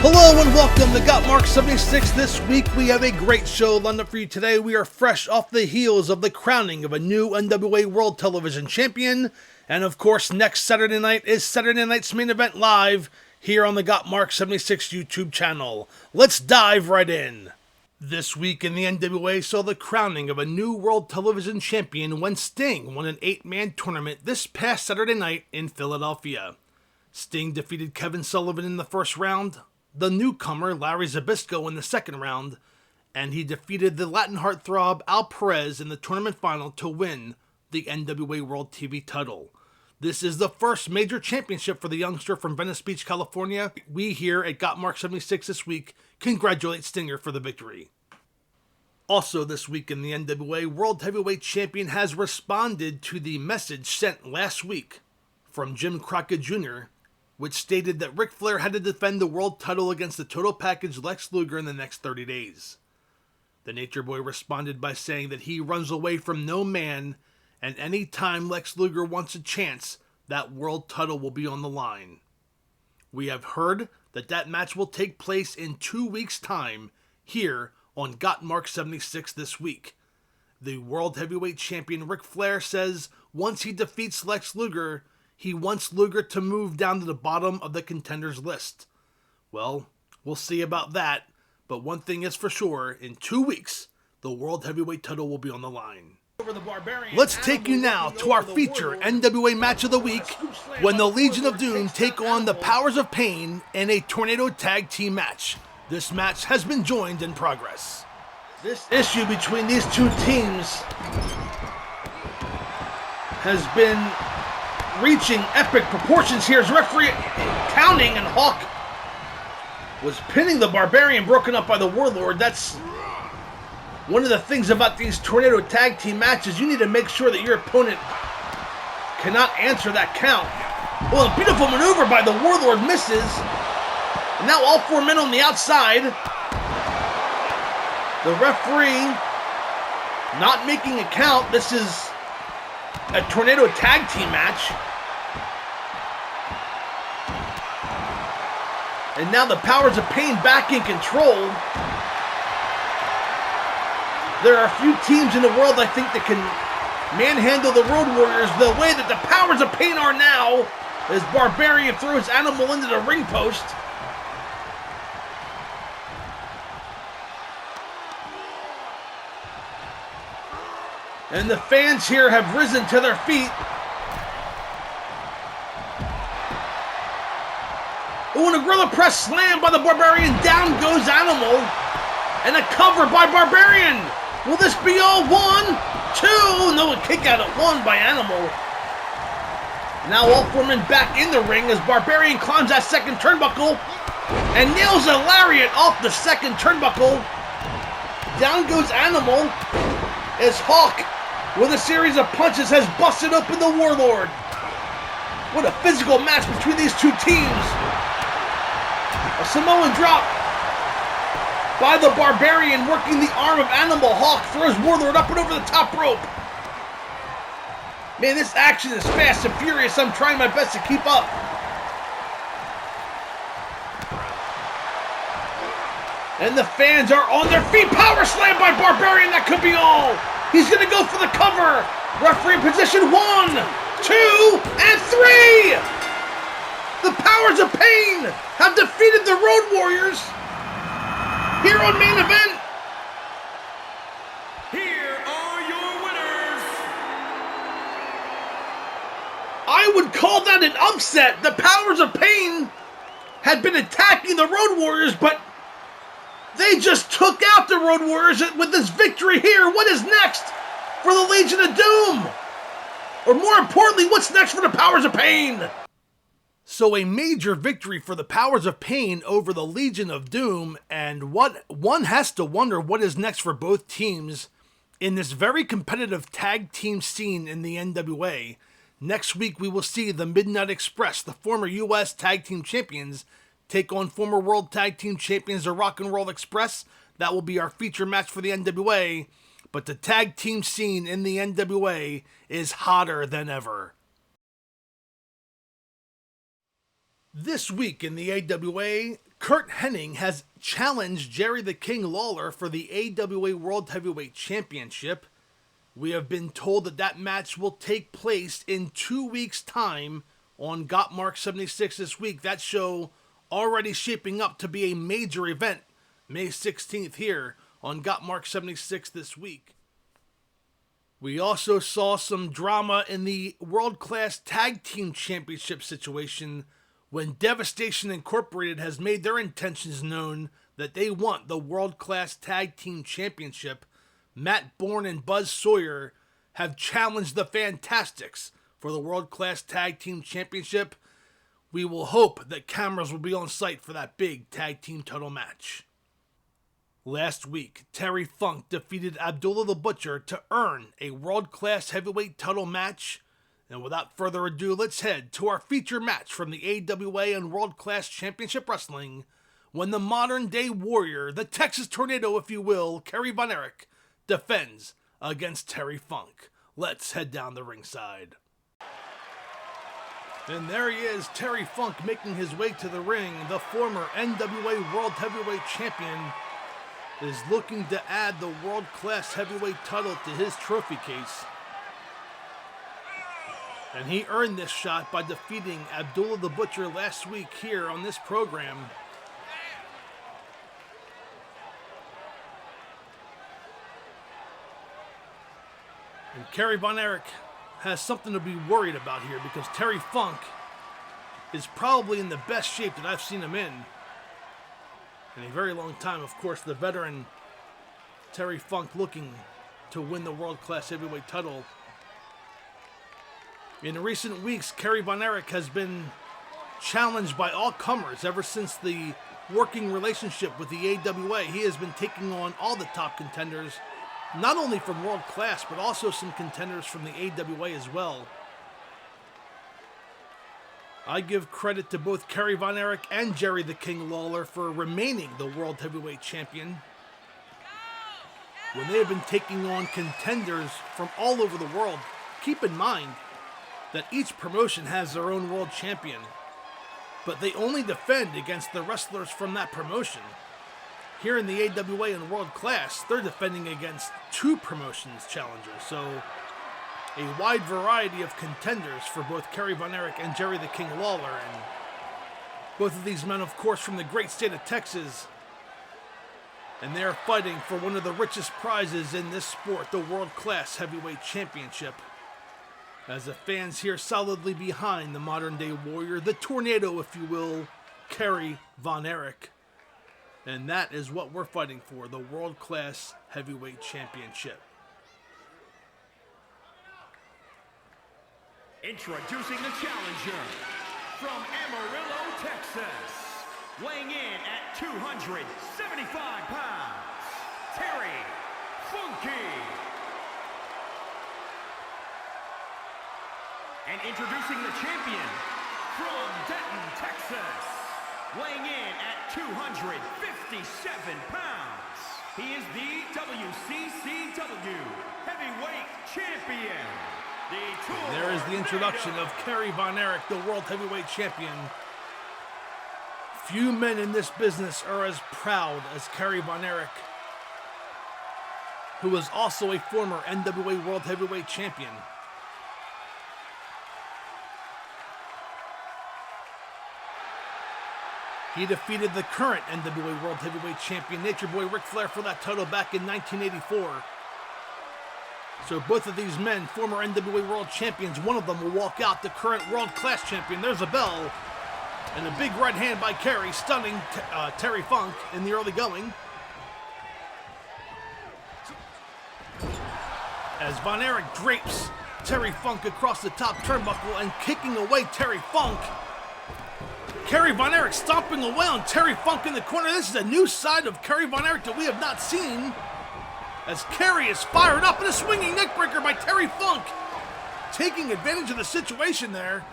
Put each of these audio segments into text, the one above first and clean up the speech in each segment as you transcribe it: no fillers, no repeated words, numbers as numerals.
Hello and welcome to Gotmark76. This week we have a great show lined up for you today. We are fresh off the heels of the crowning of a new NWA World Television Champion. And of course, next Saturday night is Saturday Night's Main Event Live here on the Gotmark76 YouTube channel. Let's dive right in. This week in the NWA saw the crowning of a new World Television Champion when Sting won an 8-man tournament this past Saturday night in Philadelphia. Sting defeated Kevin Sullivan in the first round, the newcomer Larry Zbyszko in the second round, and he defeated the Latin heartthrob Al Perez in the tournament final to win the NWA World TV title. This is the first major championship for the youngster from Venice Beach, California. We here at Gotmark76 this week congratulate Stinger for the victory. Also this week in the NWA, World Heavyweight Champion has responded to the message sent last week from Jim Crockett Jr., which stated that Ric Flair had to defend the world title against the Total Package Lex Luger in the next 30 days. The Nature Boy responded by saying that he runs away from no man, and any time Lex Luger wants a chance, that world title will be on the line. We have heard that that match will take place in 2 weeks' time here on Gotmark76 this week. The World Heavyweight Champion Ric Flair says once he defeats Lex Luger, he wants Luger to move down to the bottom of the contenders list. Well, we'll see about that, but one thing is for sure, in 2 weeks, the World Heavyweight title will be on the line. Let's take you now to our feature NWA match of the week when the Legion of Doom take on the Powers of Pain in a Tornado Tag Team match. This match has been joined in progress. This issue between these two teams has been reaching epic proportions here as referee counting, and Hawk was pinning the Barbarian, broken up by the Warlord. That's one of the things about these Tornado Tag Team matches. You need to make sure that your opponent cannot answer that count. Well, a beautiful maneuver by the Warlord misses. And now all four men on the outside. The referee not making a count. This is a Tornado Tag Team match. And now the Powers of Pain back in control. There are a few teams in the world, I think, that can manhandle the Road Warriors the way that the Powers of Pain are now, as Barbarian throws Animal into the ring post. And the fans here have risen to their feet. Oh, and a Gorilla Press slam by the Barbarian. Down goes Animal. And a cover by Barbarian. Will this be all? 1, 2. No, a kick out at 1 by Animal. Now all four men back in the ring as Barbarian climbs that second turnbuckle and nails a lariat off the second turnbuckle. Down goes Animal as Hawk, with a series of punches, has busted open the Warlord. What a physical match between these two teams. A Samoan drop by the Barbarian, working the arm of Animal. Hawk throws Warlord up and over the top rope. Man, this action is fast and furious. I'm trying my best to keep up. And the fans are on their feet. Power slam by Barbarian. That could be all. He's going to go for the cover. Referee in position. 1, 2, and 3. The Powers of Pain have defeated the Road Warriors here on Main Event. Here are your winners. I would call that an upset. The Powers of Pain had been attacking the Road Warriors, but they just took out the Road Warriors with this victory here. What is next for the Legion of Doom? Or more importantly, what's next for the Powers of Pain? So a major victory for the Powers of Pain over the Legion of Doom, and what one has to wonder what is next for both teams in this very competitive tag team scene in the NWA. Next week we will see the Midnight Express, the former US Tag Team Champions, take on former World Tag Team Champions, the Rock and Roll Express. That will be our feature match for the NWA, but the tag team scene in the NWA is hotter than ever. This week in the AWA, Curt Hennig has challenged Jerry the King Lawler for the AWA World Heavyweight Championship. We have been told that that match will take place in 2 weeks' time on Gotmark76 this week. That show already shaping up to be a major event, May 16th here on Gotmark76 this week. We also saw some drama in the World Class Tag Team Championship situation when Devastation Incorporated has made their intentions known that they want the World Class Tag Team Championship. Matt Bourne and Buzz Sawyer have challenged the Fantastics for the World Class Tag Team Championship. We will hope that cameras will be on site for that big tag team title match. Last week, Terry Funk defeated Abdullah the Butcher to earn a World Class Heavyweight title match. And without further ado, let's head to our feature match from the AWA and World Class Championship Wrestling, when the modern day warrior, the Texas Tornado if you will, Kerry Von Erich, defends against Terry Funk. Let's head down the ringside. And there he is, Terry Funk, making his way to the ring. The former NWA World Heavyweight Champion is looking to add the World Class Heavyweight title to his trophy case. And he earned this shot by defeating Abdullah the Butcher last week here on this program. And Kerry Von Erich has something to be worried about here, because Terry Funk is probably in the best shape that I've seen him in a very long time. Of course, the veteran Terry Funk looking to win the World Class Heavyweight title. In recent weeks, Kerry Von Erich has been challenged by all comers ever since the working relationship with the AWA. He has been taking on all the top contenders, not only from World Class, but also some contenders from the AWA as well. I give credit to both Kerry Von Erich and Jerry the King Lawler for remaining the World Heavyweight Champion, when they have been taking on contenders from all over the world. Keep in mind that each promotion has their own world champion, but they only defend against the wrestlers from that promotion. Here in the AWA and World Class, they're defending against two promotions challengers, so a wide variety of contenders for both Kerry Von Erich and Jerry the King Lawler, and both of these men, of course, from the great state of Texas, and they are fighting for one of the richest prizes in this sport, the World Class Heavyweight Championship, as the fans here solidly behind the modern day warrior, the Tornado if you will, Kerry Von Erich. And that is what we're fighting for, the World Class Heavyweight Championship. Introducing the challenger from Amarillo, Texas, weighing in at 275 pounds, Terry Funky. And introducing the champion from Denton, Texas, weighing in at 257 pounds, he is the WCCW Heavyweight Champion. There is the introduction of Kerry Von Erich, the World Heavyweight Champion. Few men in this business are as proud as Kerry Von Erich, who was also a former NWA World Heavyweight Champion. He defeated the current NWA World Heavyweight Champion, Nature Boy Ric Flair, for that title back in 1984. So both of these men, former NWA World Champions, one of them will walk out the current World Class Champion. There's a bell, and a big right hand by Kerry, stunning Terry Funk in the early going. As Von Erich drapes Terry Funk across the top turnbuckle and kicking away Terry Funk. Kerry Von Erich stomping away on Terry Funk in the corner. This is a new side of Kerry Von Erich that we have not seen, as Kerry is fired up in a swinging neckbreaker by Terry Funk, taking advantage of the situation there.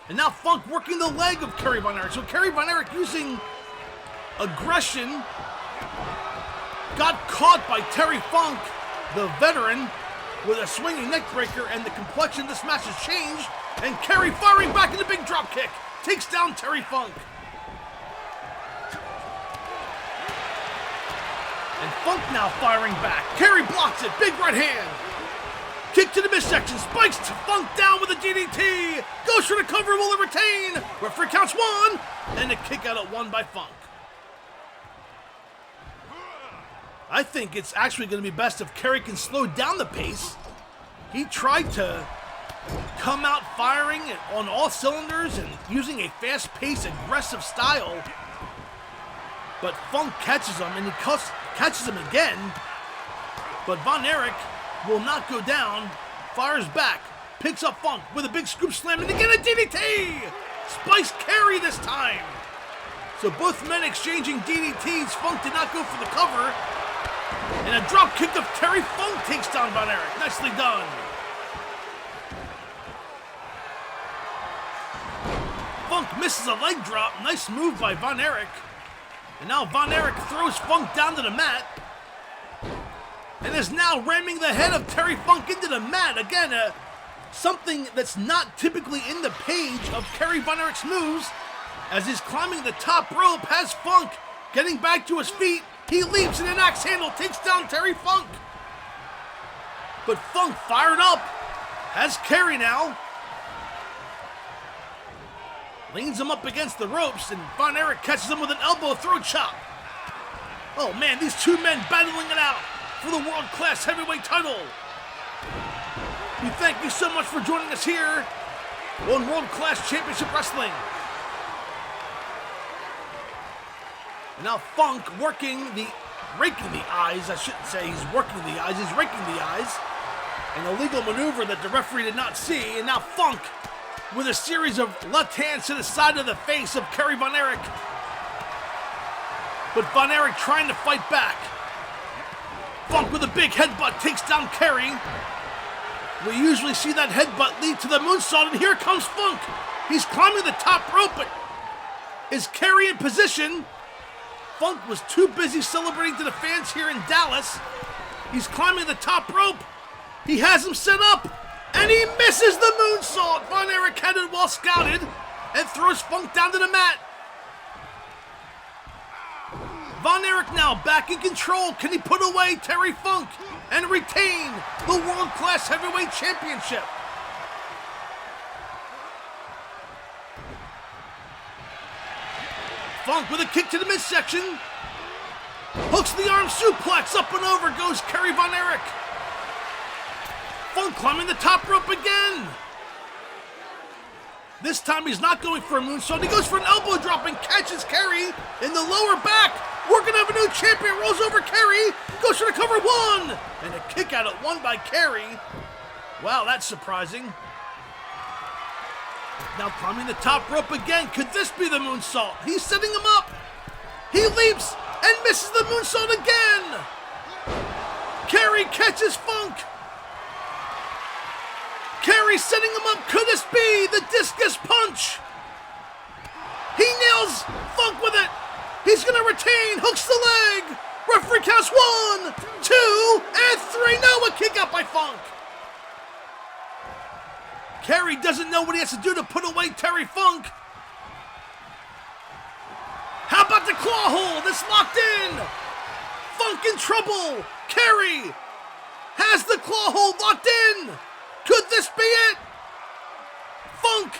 And now Funk working the leg of Kerry Von Erich. So Kerry Von Erich using aggression, got caught by Terry Funk, the veteran, with a swinging neckbreaker, and the complexion of this match has changed. And Kerry firing back in the big drop kick takes down Terry Funk. And Funk now firing back. Kerry blocks it. Big right hand. Kick to the midsection. Spikes Funk down with a DDT. Goes for the cover. Will it retain? Referee counts 1. And a kick out at 1 by Funk. I think it's actually going to be best if Kerry can slow down the pace. He tried to come out firing on all cylinders and using a fast-paced, aggressive style. But Funk catches him, and he catches him again. But Von Erich will not go down, fires back, picks up Funk with a big scoop slam, and again a DDT! Spikes Kerry this time. So both men exchanging DDTs. Funk did not go for the cover. And a drop kick of Kerry. Funk takes down Von Erich. Nicely done. Funk misses a leg drop. Nice move by Von Erich. And now Von Erich throws Funk down to the mat. And is now ramming the head of Terry Funk into the mat. Again, something that's not typically in the page of Kerry Von Erich's moves. As he's climbing the top rope, has Funk getting back to his feet. He leaps and an axe handle takes down Terry Funk. But Funk fired up. Has Kerry now. Leans him up against the ropes, and Von Erich catches him with an elbow throat chop. Oh man, these two men battling it out for the world-class heavyweight title. We thank you so much for joining us here on World-Class Championship Wrestling. And now Funk raking the eyes. I shouldn't say he's working the eyes, he's raking the eyes. An illegal maneuver that the referee did not see, and now Funk with a series of left hands to the side of the face of Kerry Von Erich. But Von Erich trying to fight back. Funk with a big headbutt takes down Kerry. We usually see that headbutt lead to the moonsault, and here comes Funk. He's climbing the top rope, but is Kerry in position? Funk was too busy celebrating to the fans here in Dallas. He's climbing the top rope. He has him set up, and he misses the moonsault. Von Erich had it well scouted and throws Funk down to the mat. Von Erich now back in control. Can he put away Terry Funk and retain the World-Class Heavyweight Championship? Funk with a kick to the midsection. Hooks the arm suplex. Up and over goes Kerry Von Erich. Funk climbing the top rope again. This time he's not going for a moonsault. He goes for an elbow drop and catches Kerry in the lower back. We're going to have a new champion. Rolls over Kerry. Goes for the cover 1. And a kick out at 1 by Kerry. Wow, that's surprising. Now climbing the top rope again. Could this be the moonsault? He's setting him up. He leaps and misses the moonsault again. Kerry catches Funk. Kerry setting him up. Could this be the discus punch? He nails Funk with it. He's going to retain. Hooks the leg. Referee counts 1, 2, and 3. No, a kick out by Funk. Kerry doesn't know what he has to do to put away Terry Funk. How about the claw hold? It's locked in. Funk in trouble. Kerry has the claw hold locked in. Could this be it? Funk.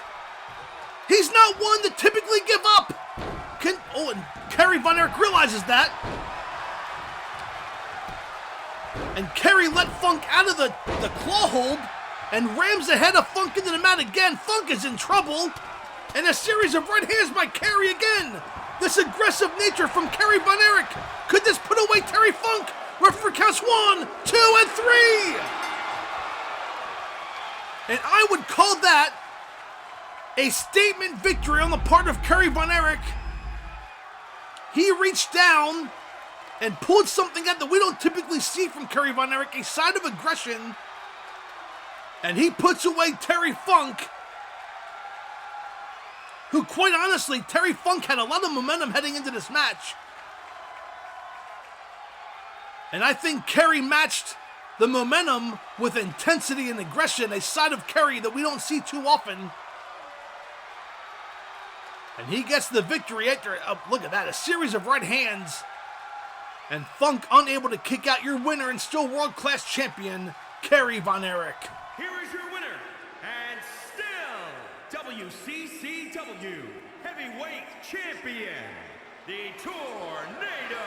He's not one to typically give up. And Kerry Von Erich realizes that. And Kerry let Funk out of the claw hold and rams the head of Funk into the mat again. Funk is in trouble. And a series of right hands by Kerry again. This aggressive nature from Kerry Von Erich. Could this put away Terry Funk? Referee counts 1, 2, and 3. And I would call that a statement victory on the part of Kerry Von Erich. He reached down and pulled something out that we don't typically see from Kerry Von Erich, a side of aggression. And he puts away Terry Funk, who, quite honestly, Terry Funk had a lot of momentum heading into this match. And I think Kerry matched the momentum with intensity and aggression, a side of Kerry that we don't see too often. And he gets the victory after, look at that, a series of right hands. and Funk unable to kick out your winner and still world-class champion, Kerry Von Erich. Here is your winner, and still WCCW Heavyweight Champion, the Tornado.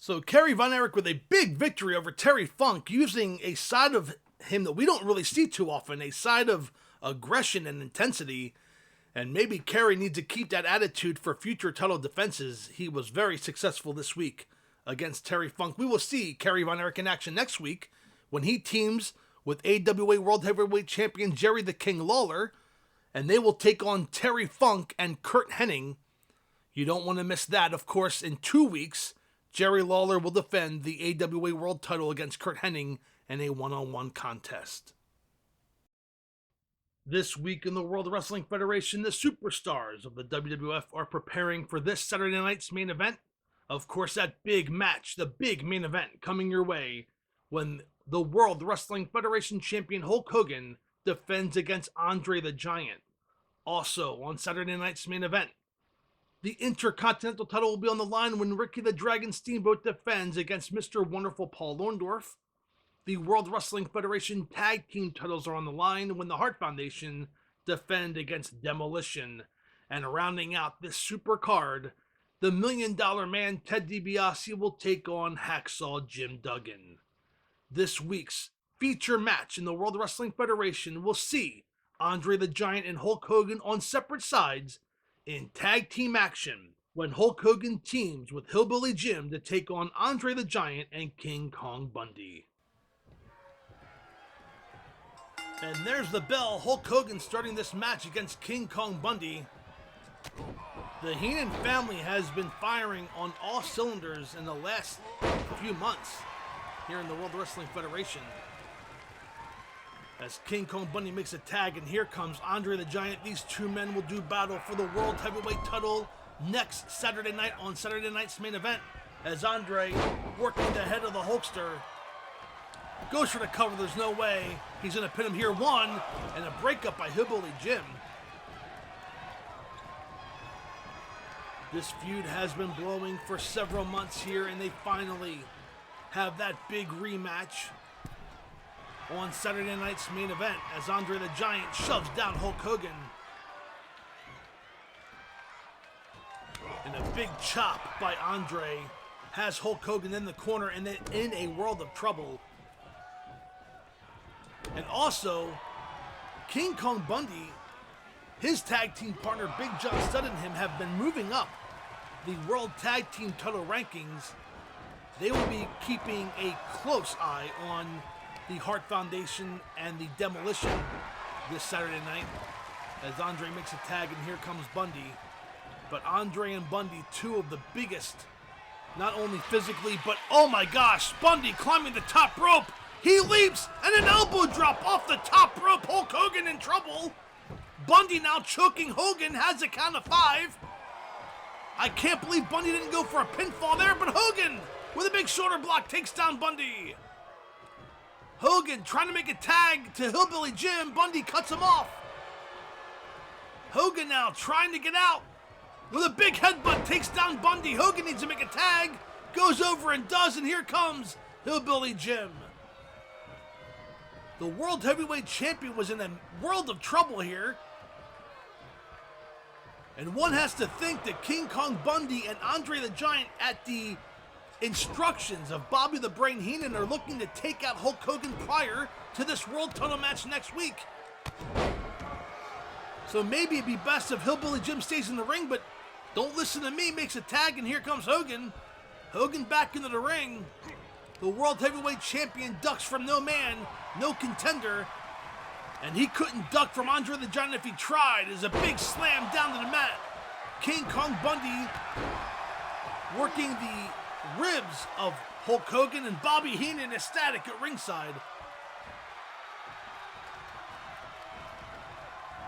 So Kerry Von Erich with a big victory over Terry Funk, using a side of him that we don't really see too often, a side of aggression and intensity, and maybe Kerry needs to keep that attitude for future title defenses. He was very successful this week against Terry Funk. We will see Kerry Von Erich in action next week when he teams with AWA World Heavyweight Champion Jerry the King Lawler, and they will take on Terry Funk and Curt Hennig. You don't want to miss that. Of course, in 2 weeks, Jerry Lawler will defend the AWA World Title against Curt Hennig in a one-on-one contest. This week in the World Wrestling Federation, the superstars of the WWF are preparing for this Saturday night's main event. Of course, that big match, the big main event coming your way when the World Wrestling Federation champion Hulk Hogan defends against Andre the Giant. Also, on Saturday night's main event, the Intercontinental title will be on the line when Ricky the Dragon Steamboat defends against Mr. Wonderful Paul Orndorff. The World Wrestling Federation tag team titles are on the line when the Hart Foundation defend against Demolition. And rounding out this super card, the $1 Million Man Ted DiBiase will take on Hacksaw Jim Duggan. This week's feature match in the World Wrestling Federation will see Andre the Giant and Hulk Hogan on separate sides in tag team action when Hulk Hogan teams with Hillbilly Jim to take on Andre the Giant and King Kong Bundy. And there's the bell. Hulk Hogan starting this match against King Kong Bundy. The Heenan family has been firing on all cylinders in the last few months here in the World Wrestling Federation. As King Kong Bundy makes a tag, and here comes Andre the Giant. These two men will do battle for the World Heavyweight title next Saturday night on Saturday night's main event, as Andre, working the head of the Hulkster, goes for the cover. There's no way he's going to pin him here. One, and a breakup by Hillbilly Jim. This feud has been blowing for several months here, and they finally have that big rematch on Saturday night's main event as Andre the Giant shoves down Hulk Hogan. And a big chop by Andre has Hulk Hogan in the corner and then in a world of trouble. And also, King Kong Bundy, his tag team partner Big John Studd and him have been moving up the World Tag Team title rankings. They will be keeping a close eye on the Hart Foundation and the Demolition this Saturday night as Andre makes a tag, and here comes Bundy. But Andre and Bundy, two of the biggest, not only physically, but oh my gosh, Bundy climbing the top rope. He leaps and an elbow drop off the top rope. Hulk Hogan in trouble. Bundy now choking Hogan, has a count of 5. I can't believe Bundy didn't go for a pinfall there, but Hogan with a big shoulder block takes down Bundy. Hogan trying to make a tag to Hillbilly Jim. Bundy cuts him off. Hogan now trying to get out with a big headbutt, takes down Bundy. Hogan needs to make a tag, goes over and does, and here comes Hillbilly Jim. The World Heavyweight Champion was in a world of trouble here. And one has to think that King Kong Bundy and Andre the Giant, at the instructions of Bobby the Brain Heenan, are looking to take out Hulk Hogan prior to this world title match next week. So maybe it'd be best if Hillbilly Jim stays in the ring, but don't listen to me, makes a tag, and here comes Hogan. Hogan back into the ring. The World Heavyweight Champion ducks from no man, no contender, and he couldn't duck from Andre the Giant if he tried. There's a big slam down to the mat. King Kong Bundy working the ribs of Hulk Hogan, and Bobby Heenan ecstatic at ringside.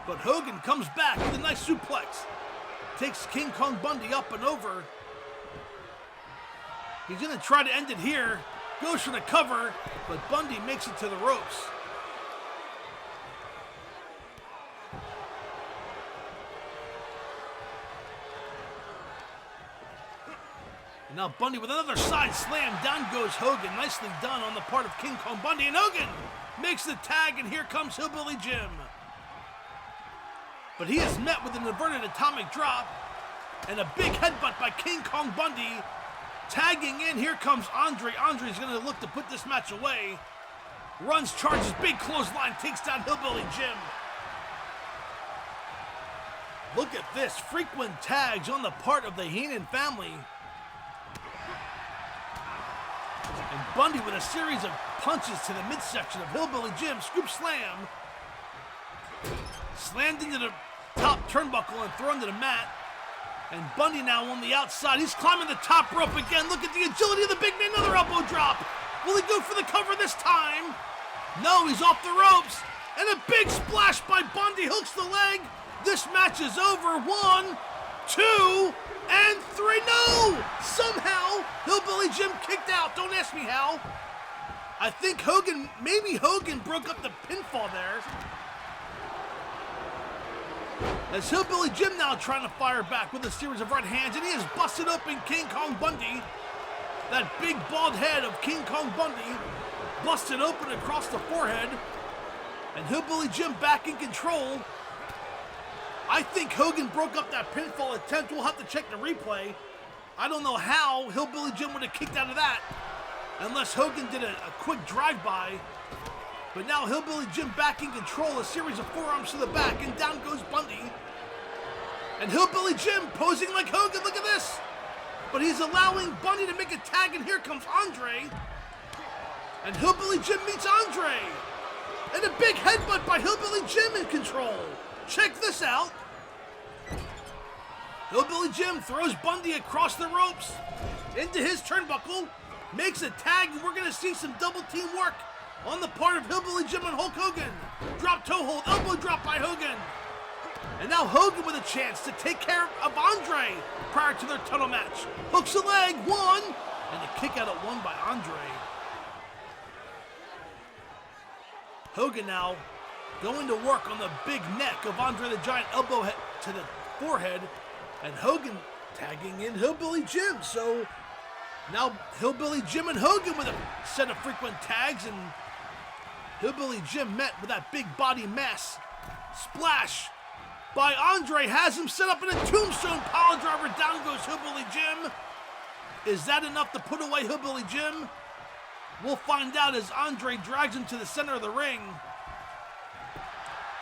But Hogan comes back with a nice suplex. Takes King Kong Bundy up and over. He's going to try to end it here. Goes for the cover, but Bundy makes it to the ropes. And now Bundy with another side slam. Down goes Hogan. Nicely done on the part of King Kong Bundy. And Hogan makes the tag, and here comes Hillbilly Jim. But he is met with an inverted atomic drop and a big headbutt by King Kong Bundy. Tagging in, here comes Andre. Andre's going to look to put this match away. Runs, charges, big clothesline, takes down Hillbilly Jim. Look at this, frequent tags on the part of the Heenan family. And Bundy with a series of punches to the midsection of Hillbilly Jim. Scoop slam. Slammed into the top turnbuckle and thrown to the mat. And Bundy now on the outside. He's climbing the top rope again. Look at the agility of the big man. Another elbow drop. Will he go for the cover this time? No, he's off the ropes. And a big splash by Bundy. Hooks the leg. This match is over. 1, 2, and 3. No! Somehow, Hillbilly Jim kicked out. Don't ask me how. I think maybe Hogan broke up the pinfall there. As Hillbilly Jim now trying to fire back with a series of right hands, and he has busted open King Kong Bundy. That big bald head of King Kong Bundy busted open across the forehead. And Hillbilly Jim back in control. I think Hogan broke up that pinfall attempt. We'll have to check the replay. I don't know how Hillbilly Jim would have kicked out of that, unless Hogan did a quick drive-by. But now Hillbilly Jim back in control, a series of forearms to the back, and down goes Bundy. And Hillbilly Jim posing like Hogan, look at this! But he's allowing Bundy to make a tag, and here comes Andre. And Hillbilly Jim meets Andre. And a big headbutt by Hillbilly Jim in control. Check this out. Hillbilly Jim throws Bundy across the ropes into his turnbuckle, makes a tag, and we're going to see some double team work on the part of Hillbilly Jim and Hulk Hogan. Drop toe hold, elbow drop by Hogan. And now Hogan with a chance to take care of Andre prior to their title match. Hooks a leg, 1, and a kick out at 1 by Andre. Hogan now going to work on the big neck of Andre the Giant, elbow to the forehead, and Hogan tagging in Hillbilly Jim. So now Hillbilly Jim and Hogan with a set of frequent tags, and Hillbilly Jim met with that big body mass. Splash by Andre has him set up in a tombstone pile driver. Down goes Hillbilly Jim. Is that enough to put away Hillbilly Jim? We'll find out as Andre drags him to the center of the ring.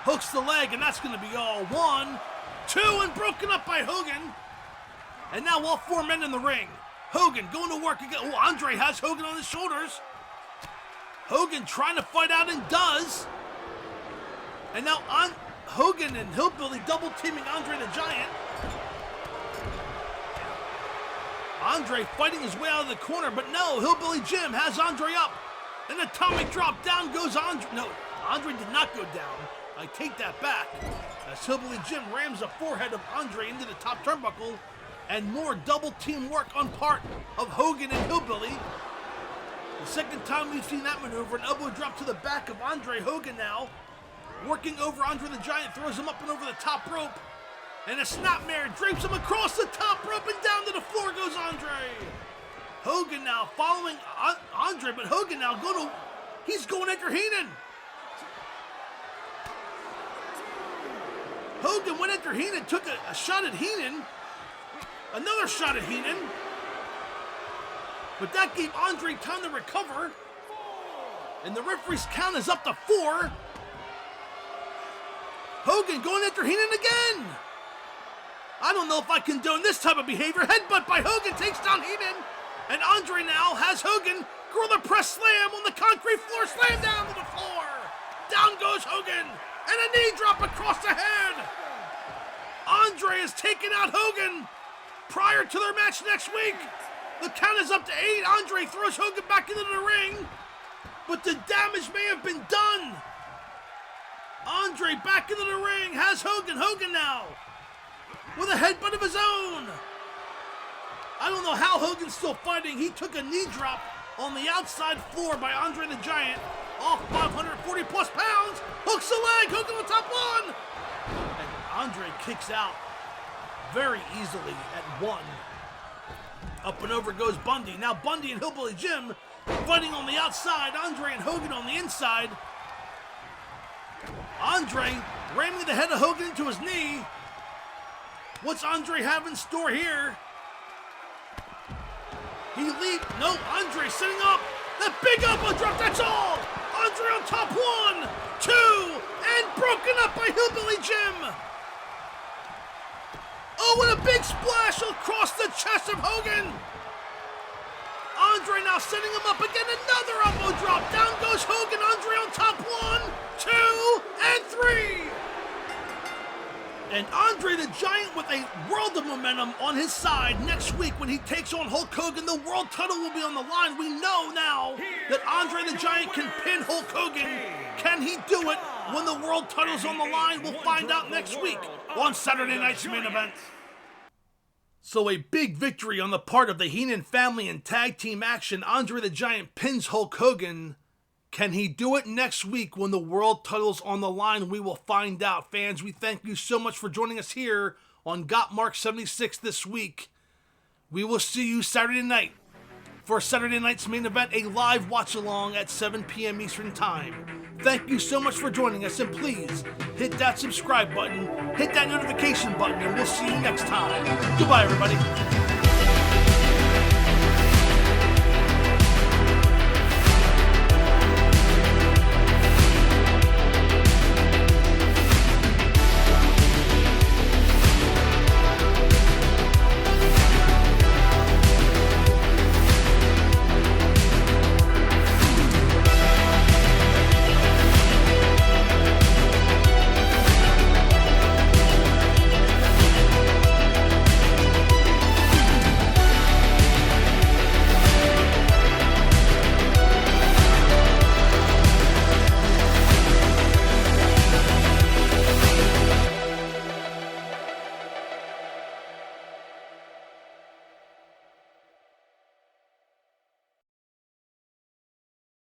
Hooks the leg, and that's going to be all. 1, 2, and broken up by Hogan. And now all 4 men in the ring. Hogan going to work again. Oh, Andre has Hogan on his shoulders. Hogan trying to fight out and does. And now Hogan and Hillbilly double teaming Andre the Giant. Andre fighting his way out of the corner, but no, Hillbilly Jim has Andre up. An atomic drop, down goes Andre. No, Andre did not go down. I take that back. As Hillbilly Jim rams the forehead of Andre into the top turnbuckle, and more double team work on part of Hogan and Hillbilly. The second time we've seen that maneuver, an elbow drop to the back of Andre. Hogan now working over Andre the Giant, throws him up and over the top rope. And a snapmare drapes him across the top rope, and down to the floor goes Andre. Hogan now following Andre, but Hogan now he's going after Heenan. Hogan went after Heenan, took a shot at Heenan. Another shot at Heenan. But that gave Andre time to recover. And the referee's count is up to 4. Hogan going after Heenan again. I don't know if I condone this type of behavior. Headbutt by Hogan takes down Heenan. And Andre now has Hogan gorilla press slam on the concrete floor. Slam down to the floor. Down goes Hogan. And a knee drop across the head. Andre has taken out Hogan prior to their match next week. The count is up to 8. Andre throws Hogan back into the ring. But the damage may have been done. Andre back into the ring, has Hogan. Hogan now with a headbutt of his own. I don't know how Hogan's still fighting. He took a knee drop on the outside floor by Andre the Giant, off 540 plus pounds. Hooks the leg, Hogan on top one. And Andre kicks out very easily at one. Up and over goes Bundy. Now Bundy and Hillbilly Jim fighting on the outside. Andre and Hogan on the inside. Andre ramming the head of Hogan into his knee. What's Andre have in store here? He leaped. No, Andre setting up. The big elbow drop, that's all. Andre on top, 1, 2, and broken up by Hillbilly Jim. Oh, and a big splash across the chest of Hogan. Andre now setting him up again. Another elbow drop. Down goes Hogan. Andre on top, 1, 2, and 3. And Andre the Giant with a world of momentum on his side. Next week when he takes on Hulk Hogan, the world title will be on the line. We know now that Andre the Giant can pin Hulk Hogan. Can he do it when the world title's on the line? We'll find out next week on Saturday night's main event. So a big victory on the part of the Heenan family in tag team action. Andre the Giant pins Hulk Hogan. Can he do it next week when the world title's on the line? We will find out. Fans, we thank you so much for joining us here on Gotmark76 this week. We will see you Saturday night for Saturday night's main event, a live watch-along at 7 p.m. Eastern Time. Thank you so much for joining us, and please hit that subscribe button, hit that notification button, and we'll see you next time. Goodbye, everybody.